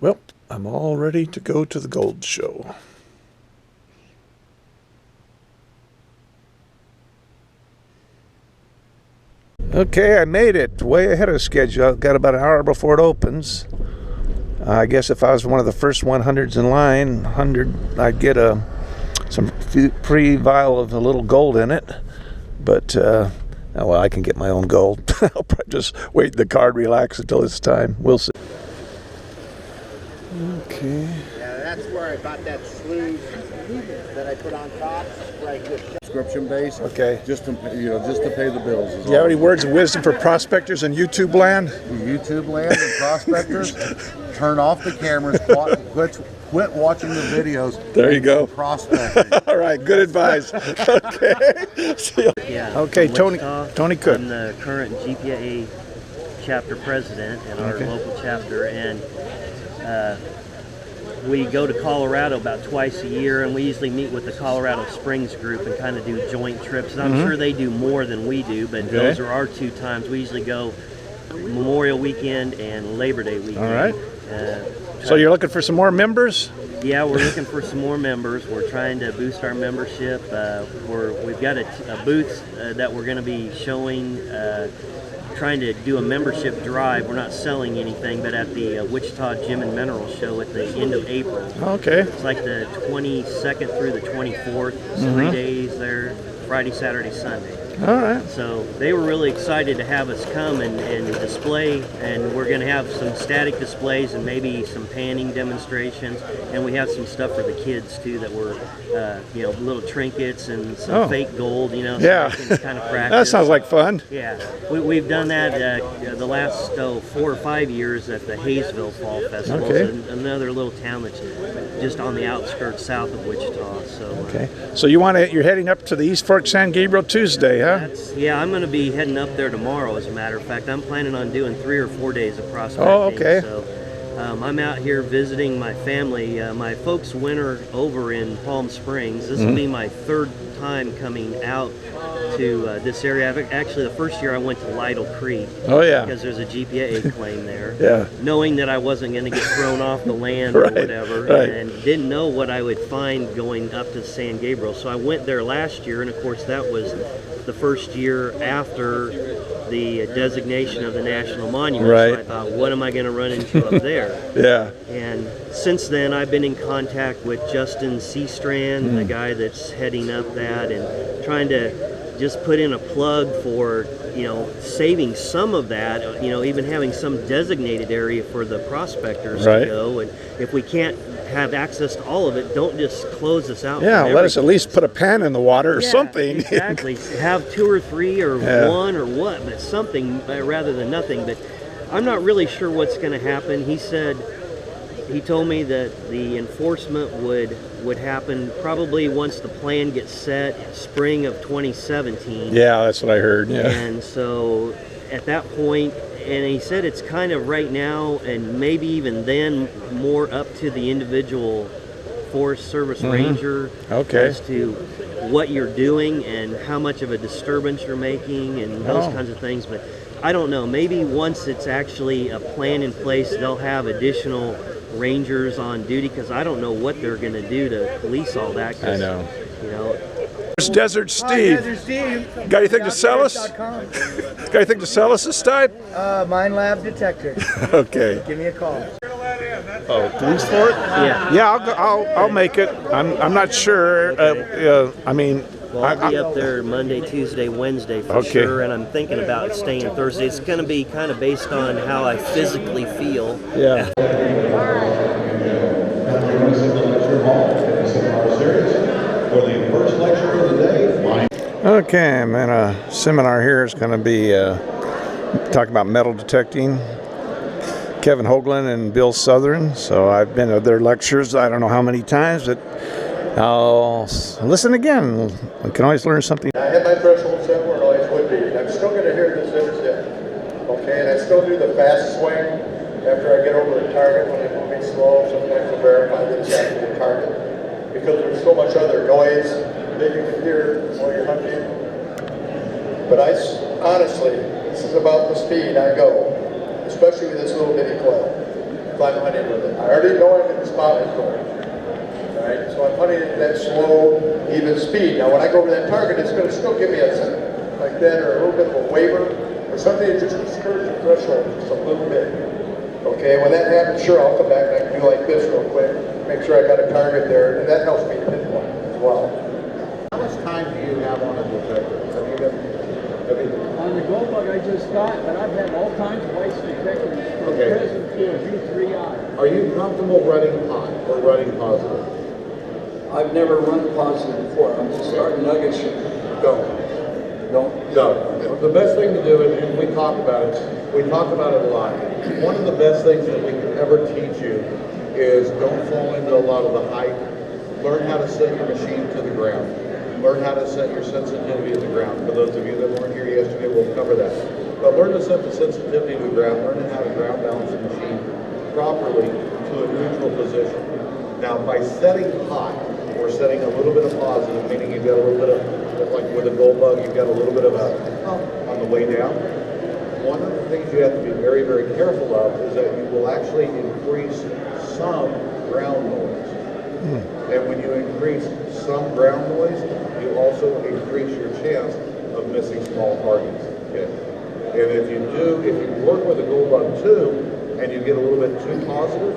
Well, I'm all ready to go to the Gold Show. Okay, I made it way ahead of schedule. I've got about an hour before it opens. I guess if I was one of the first 100s in line, I'd get some free vial of a little gold in it. But, oh, well, I can get my own gold. I'll probably just wait in the car and relax until it's time. We'll see. Okay. Yeah, that's where I got that sleeve that I put on top. Right here. Subscription base. Okay. Just to pay the bills. Do you have any words of wisdom for prospectors in YouTube land? YouTube land and prospectors, turn off the cameras, quit watching the videos. There you go. Prospecting. All right, good advice. Okay. See you. Yeah. Okay, Tony Cook. I'm the current GPAA chapter president in our local chapter, and we go to Colorado about twice a year, and we usually meet with the Colorado Springs group and kind of do joint trips. And I'm sure they do more than we do, but those are our two times. We usually go Memorial Weekend and Labor Day weekend. All right. So you're looking for some more members? Yeah, we're looking for some more members. We're trying to boost our membership. We've got a booth that we're going to be showing, trying to do a membership drive. We're not selling anything, but at the Wichita Gem and Mineral Show at the end of April. Okay. It's like the 22nd through the 24th. It's 3 days there, Friday, Saturday, Sunday. All right. So they were really excited to have us come and display, and we're going to have some static displays and maybe some panning demonstrations, and we have some stuff for the kids too that were, little trinkets and some fake gold, so yeah. they can kind of practice. That sounds like fun. Yeah, we've done that the last 4 or 5 years at the Hayesville Fall Festival. Okay. It's another little town that's just on the outskirts south of Wichita. So okay. So you're heading up to the East Fork San Gabriel Tuesday, huh? Yeah, I'm going to be heading up there tomorrow, as a matter of fact. I'm planning on doing 3 or 4 days of prospecting. Oh, okay. So I'm out here visiting my family. My folks winter over in Palm Springs. This will be my 3rd time coming out to this area. Actually, the first year I went to Lytle Creek. Oh, yeah. Because there's a GPAA claim there. Yeah. Knowing that I wasn't going to get thrown off the land or whatever, and didn't know what I would find going up to San Gabriel. So I went there last year, and of course that was the first year after the designation of the National Monument. Right. So I thought, what am I going to run into up there? Yeah. And since then, I've been in contact with Justin Seastrand, the guy that's heading up that, and trying to just put in a plug for, saving some of that, even having some designated area for the prospectors to go. And if we can't have access to all of it, don't just close us out. Yeah, let us at least put a pan in the water or something. Exactly. Have 2 or 3 or 1 or what, but something rather than nothing. But I'm not really sure what's going to happen. He told me that the enforcement would happen probably once the plan gets set, spring of 2017. Yeah, that's what I heard. Yeah. And so at that point, and he said it's kind of right now, and maybe even then, more up to the individual Forest Service ranger as to what you're doing and how much of a disturbance you're making and those kinds of things. But I don't know. Maybe once it's actually a plan in place, they'll have additional rangers on duty, because I don't know what they're going to do to police all that. I know. There's Desert Steve. Desert Steve. Got anything to sell us? Got anything to sell us this time? Mine lab detector. Okay. Give me a call. Oh, police for it? Yeah. Yeah, I'll make it. I'm not sure. Well, I'll be up there Monday, Tuesday, Wednesday for sure, and I'm thinking about staying Thursday. It's going to be kind of based on how I physically feel. Yeah. Okay, man, a seminar here is going to be talking about metal detecting. Kevin Hoagland and Bill Southern. So I've been to their lectures, I don't know how many times, but I'll listen again. We can always learn something. I had my threshold set where it always would be, and I'm still going to hear this intercept. Okay, and I still do the fast swing after I get over the target when I'm moving slow. Sometimes I verify that it's actually a target, because there's so much other noise that you can hear while you're hunting. But honestly, this is about the speed I go, especially with this little bitty coil. I'm hunting with it. I already know I'm in the spot is going. Alright, so I'm hunting at that slow, even speed. Now when I go over that target, it's going to still give me a second like that, or a little bit of a waver, or something that just skirts the threshold just a little bit. Okay, when that happens, sure, I'll come back and I can do like this real quick, make sure I got a target there, and that helps me pinpoint as well. How much time do you have on a detector? On the gold bug I just got, but I've had all kinds of white detectors from present to a U3I. Are you comfortable running hot or running positive? I've never run positive before. I'm just starting nuggets. Don't. No. The best thing to do, and we talk about it a lot. One of the best things that we can ever teach you is don't fall into a lot of the hype. Learn how to set your machine to the ground. Learn how to set your sensitivity to the ground. For those of you that weren't here yesterday, we'll cover that. But learn to set the sensitivity to the ground. Learn how to ground balance the machine properly to a neutral position. Now, by setting hot or setting a little bit of positive, meaning you've got a little bit of, like with a gold bug, you've got a little bit of a pump on the way down. One of the things you have to be very, very careful of is that you will actually increase some ground noise. And when you increase some ground noise, you also increase your chance of missing small targets. Okay? And if you work with a gold bug 2 and you get a little bit too positive,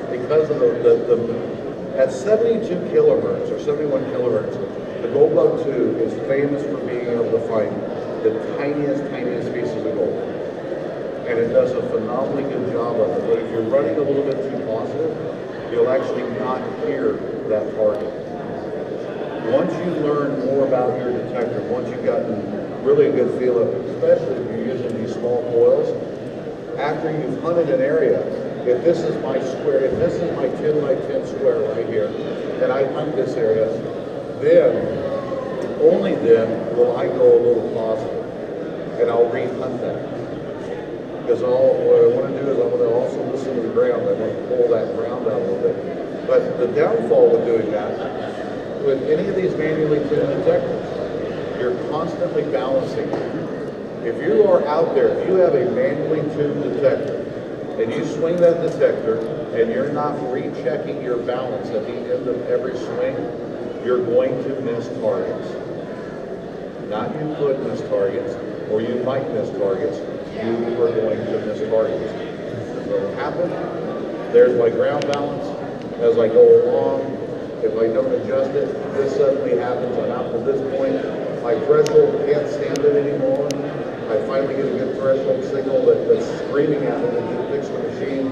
because of at 72 kilohertz or 71 kilohertz, the gold bug 2 is famous for being able to find the tiniest pieces of gold. And it does a phenomenally good job of it. But if you're running a little bit too positive, you'll actually not hear that target. Once you learn more about your detector, once you've gotten really a good feel of it, especially if you're using these small coils, after you've hunted an area, if this is my square, if this is my 10 by 10 square right here, and I hunt this area, then, only then, will I go a little positive, and I'll re-hunt that. Because what I want to do is I want to also listen to the ground. I want to pull that ground out a little bit. But the downfall with doing that, with any of these manually tuned detectors, you're constantly balancing. If you are out there, if you have a manually tuned detector, and you swing that detector, and you're not rechecking your balance at the end of every swing, you're going to miss targets. Not you could miss targets, or you might miss targets. You are going to miss targets. So what will happen, there's my ground balance. As I go along, if I don't adjust it, this suddenly happens. I'm out to this point. My threshold can't stand it anymore. I finally get a good threshold signal that's screaming at me to fix the machine.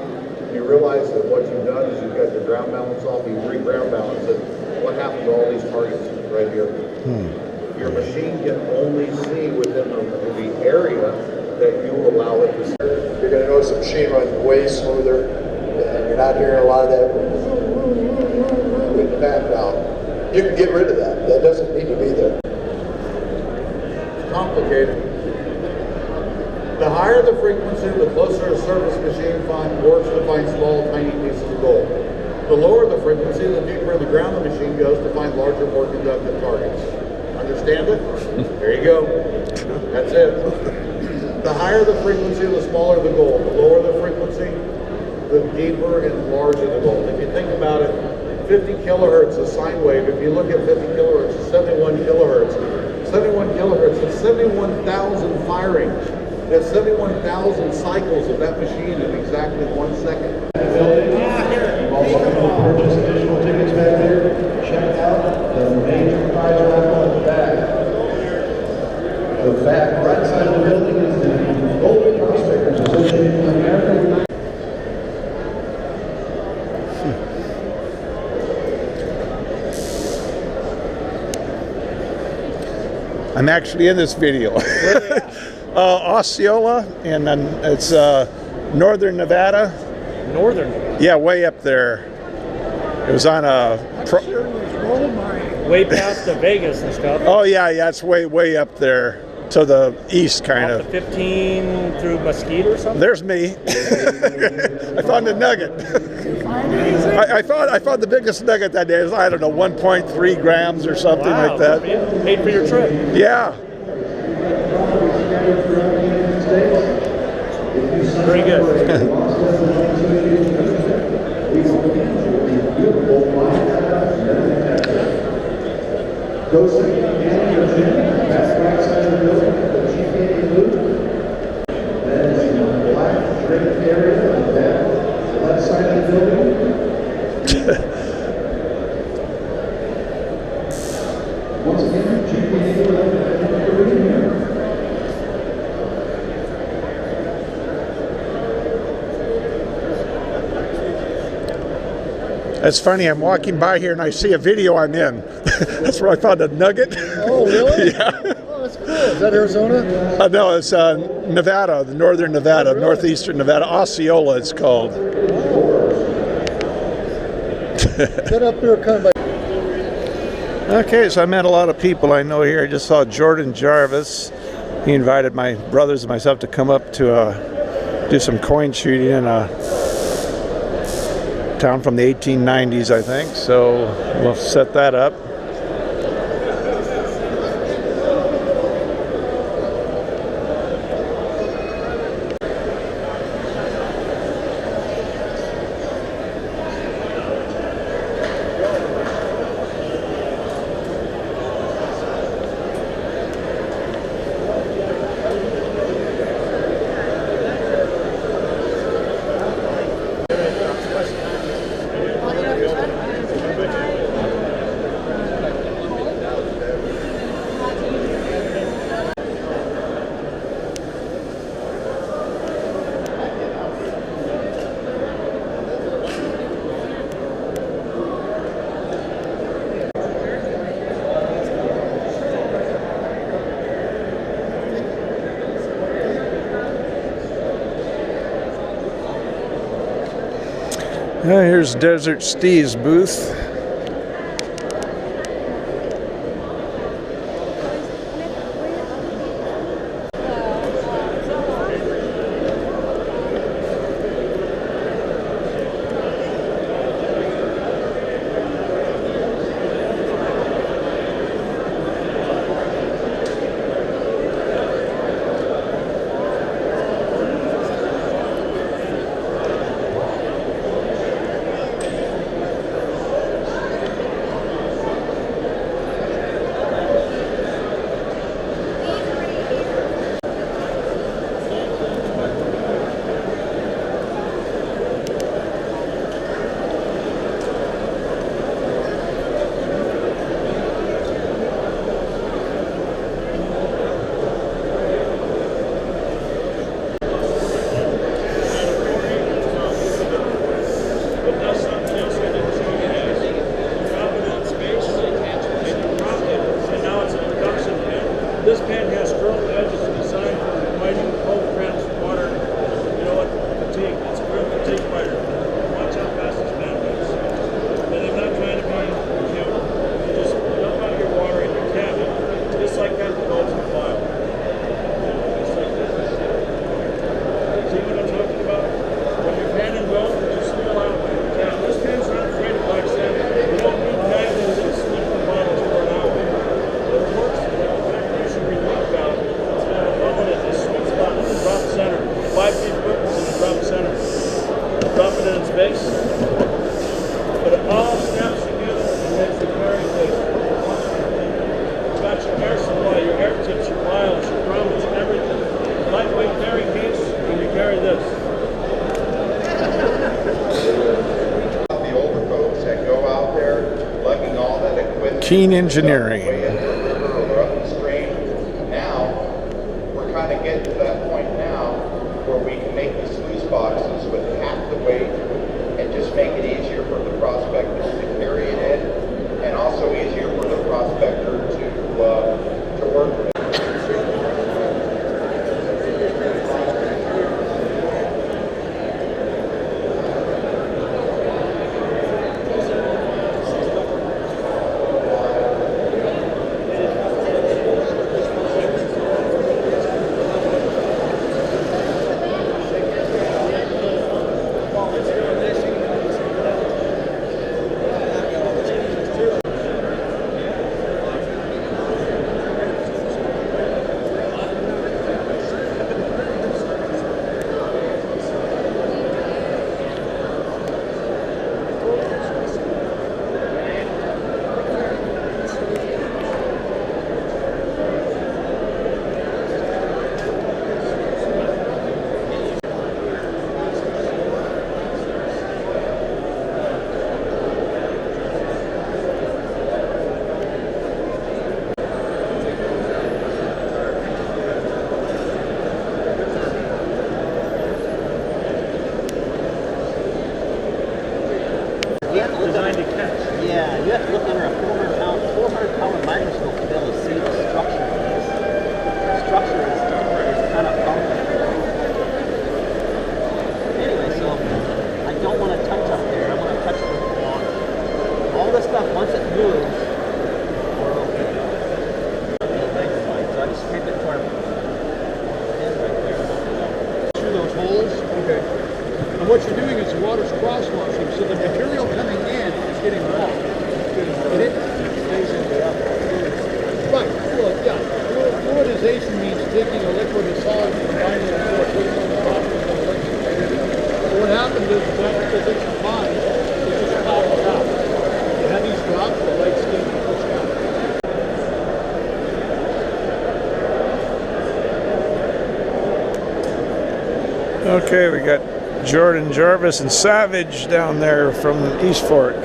You realize that what you've done is you've got your ground balance off, you re-ground balance it. What happened to all these targets right here? Your machine can only see within the area that you allow it to see. You're going to notice the machine runs way smoother, and you're not hearing a lot of that with the fan valve. You can get rid of that. That doesn't need to be there. It's complicated. The higher the frequency, the closer a surface machine works to find small, tiny pieces of gold. The lower the frequency, the deeper in the ground the machine goes to find larger, more conductive targets. Understand it? There you go. That's it. The higher the frequency, the smaller the gold. The lower the frequency, the deeper and larger the gold. If you think about it, 50 kilohertz is sine wave. If you look at 50 kilohertz, it's 71 kilohertz. 71 kilohertz, it's 71,000 firings. That's 71,000 cycles of that machine in exactly 1 second. You've also been able to purchase additional tickets back there. Check out the major prize raffle at the back. The back right side of the building is the Gold Prospectors Association of America. I'm actually in this video. Osceola, and then it's northern Nevada. Northern. Yeah, way up there. It was on a. Way past the Vegas and stuff. Oh yeah, it's way up there to the east, kind Off of. the 15 through Mesquite or something. There's me. I found a nugget. I found the biggest nugget that day. It was, I don't know, 1.3 grams or something like that. Paid for your trip. Yeah. Very good. Go to the back side of the building, the GPAA loop. That is the black draped area of that left side of the building. Once again, GPAA loop. That's funny, I'm walking by here and I see a video I'm in. That's where I found a nugget. Oh, really? Yeah. Oh, that's cool. Is that Arizona? No, it's Nevada, the northern Nevada, northeastern Nevada. Osceola, it's called. Get up there kind of like... Okay, so I met a lot of people I know here. I just saw Jordan Jarvis. He invited my brothers and myself to come up to do some coin shooting in a town from the 1890s, I think. So we'll set that up. Here's Desert Steve's booth. This pen has curled edges designed for fighting cold cramps, water, fatigue. It's a real fatigue fighter. Watch how fast this pen goes. And I'm not trying to be cute. You just dump out your water in your cabinet, just like that goes in the vial. Just like this. See what I'm talking about? When your pen and go, just spill out. Now, this pen's not afraid of black sand. You don't need magnets and slip the bottles for an hour. But it works. Drop center. 5 feet quickness in the drop center. Drop it in its base. But it all snaps together and makes the carry place. You've got your air supply, your air tips, your vials, your grommets, everything. Lightweight carry case, and you carry this. The older folks that go out there lugging all that equipment. Keen engineering. Trying to get to that point now where we can make the sluice boxes with half the weight and just make it easier for the prospector to carry it in, and also easier for the prospector to work with. You have to look designed under, to catch. yeah, you have to look under a 400-pound microscope to be able to see the structure of this. The structure is kind of bumpy. Anyway, so I don't want to touch up there. I want to touch it with the water. All this stuff, once it moves, we're okay. So I just scrape it toward right there. Through those holes. Okay. And what you're doing is the water's crosswashing, so the material coming in is getting raw. And it stays in the Right. Well, yeah. Fluidization means taking a liquid and solid and combining it into a liquid and solid. So what happens is that because it's combined, it just pops out. You have these drops, the light skin will push out. Okay, we got Jordan, Jarvis, and Savage down there from East Fork.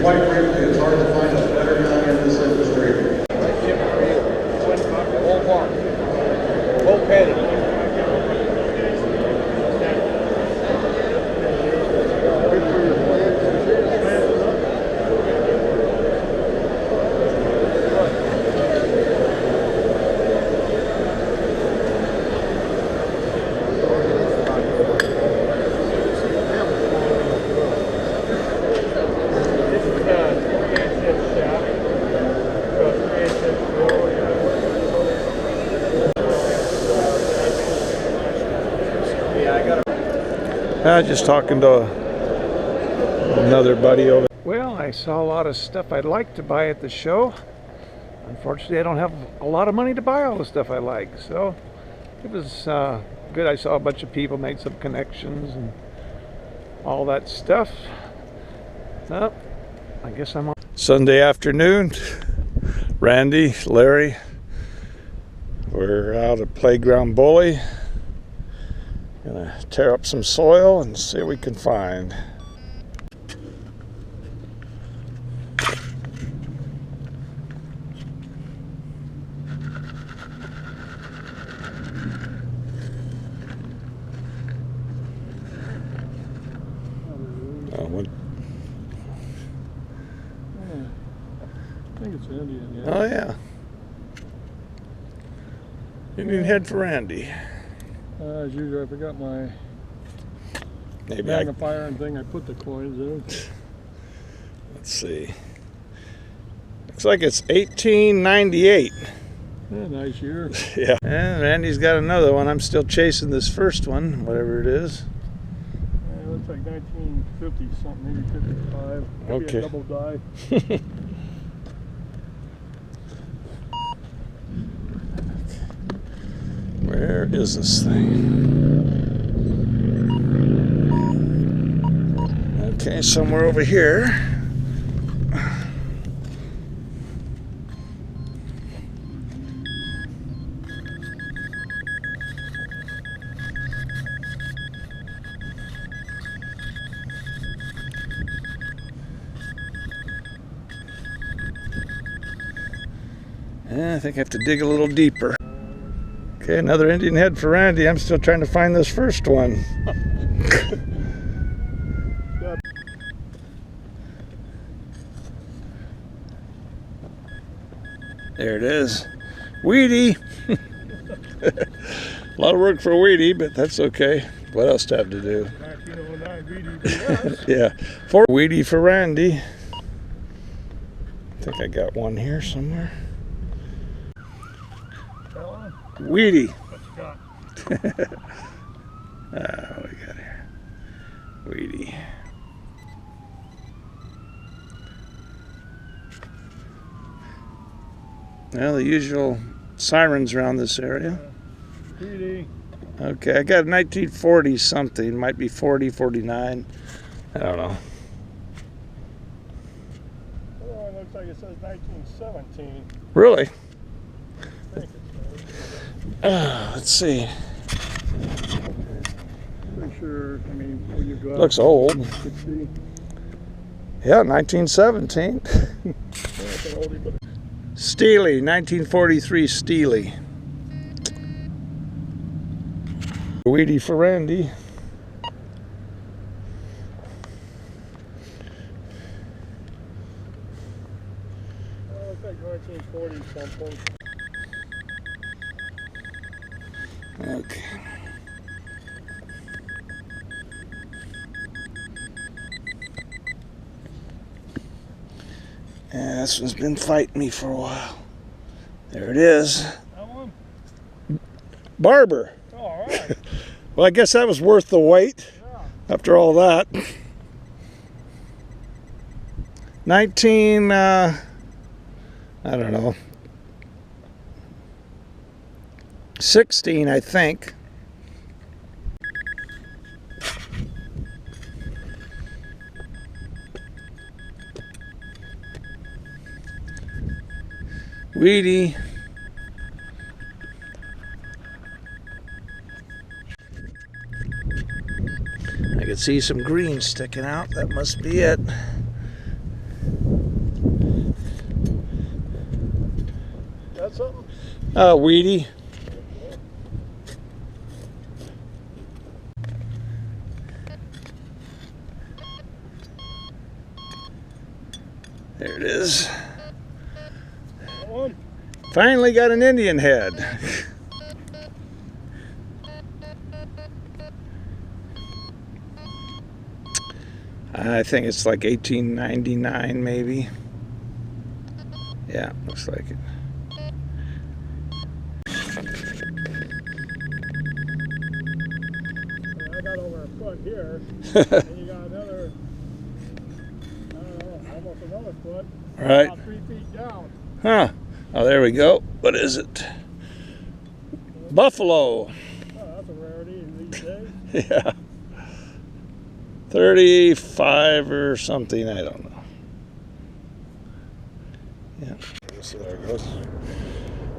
Quite frankly, it's hard to find a better guy in this industry. Whole bark. Whole petty. I was just talking to another buddy over. Well, I saw a lot of stuff I'd like to buy at the show. Unfortunately, I don't have a lot of money to buy all the stuff I like. So it was good. I saw a bunch of people, made some connections and all that stuff. So I guess I'm on. Sunday afternoon, Randy, Larry, we're out at Playground Bully. Gonna tear up some soil and see what we can find. I think it's Indian, yeah. Oh yeah. Indian head for Randy. As usual, I forgot my Maybe magnifier and thing. I put the coins in. Let's see. Looks like it's 1898. Yeah, nice year. Yeah. And Randy's got another one. I'm still chasing this first one, whatever it is. Yeah, it looks like 1950 something, maybe 55. Maybe Okay. a double die. Where is this thing? Okay, somewhere over here. I think I have to dig a little deeper. Okay, another Indian head for Randy. I'm still trying to find this first one. There it is. Weedy. A lot of work for Weedy, but that's okay. What else to have to do? 1909 VD. Yeah, for Weedy for Randy. think I got one here somewhere. Weedy. What you got? What do we got here? Weedy. Well, the usual sirens around this area. Weedy. Okay, I got 1940 something. Might be 40, 49. I don't know. Oh, it looks like it says 1917. Really? I think it's Let's see. pretty sure. I mean, when you go out, Looks old. you could see. Yeah, 1917. That's an oldie, but Steely, 1943 Steely. Weedy for Randy. it looks like 1940 something. Okay. Yeah, this one's been fighting me for a while. There it is. That one? Barber. Oh, all right. Well, I guess that was worth the wait Yeah. after all that. 19, I don't know, 16, I think. Weedy. I can see some green sticking out. That must be it. That's something? Weedy. There it is. That one? Finally got an Indian head. I think it's like 1899 maybe. Yeah, looks like it. I got over a foot here. And you got another, I don't know, almost another foot. Right. About 3 feet down. Huh. Oh, there we go. What is it? Buffalo. Oh, that's a rarity in these days. Yeah. 35 or something, I don't know. Yeah. So there it goes.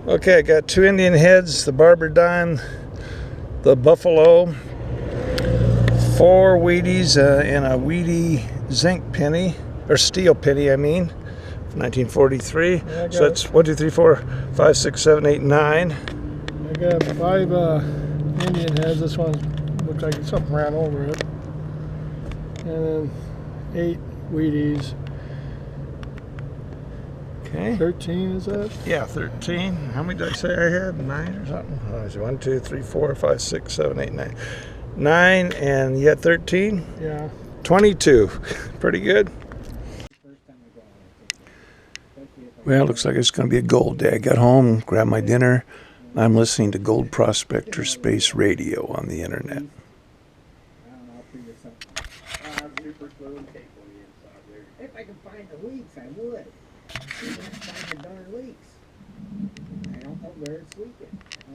Okay, I got 2 Indian heads, the barber dime, the buffalo, 4 Wheaties, and a Wheatie zinc penny, or steel penny, I mean, from 1943. Yeah, so that's 1, 2, 3, 4, 5, 6, 7, 8, 9. I got 5 Indian heads. This one looks like something ran over it. And then 8 Wheaties. Okay. 13 is that? Yeah, 13. How many did I say I had? 9 or something? Oh, is it 1, 2, 3, 4, 5, 6, 7, 8, 9. 9 and yet 13? Yeah. 22. Pretty good. Well, looks like it's going to be a gold day. I got home, grabbed my dinner. I'm listening to Gold Prospector Space Radio on the internet. If I could find the leaks, I would. I can't find the darn leaks. I don't know where it's leaking.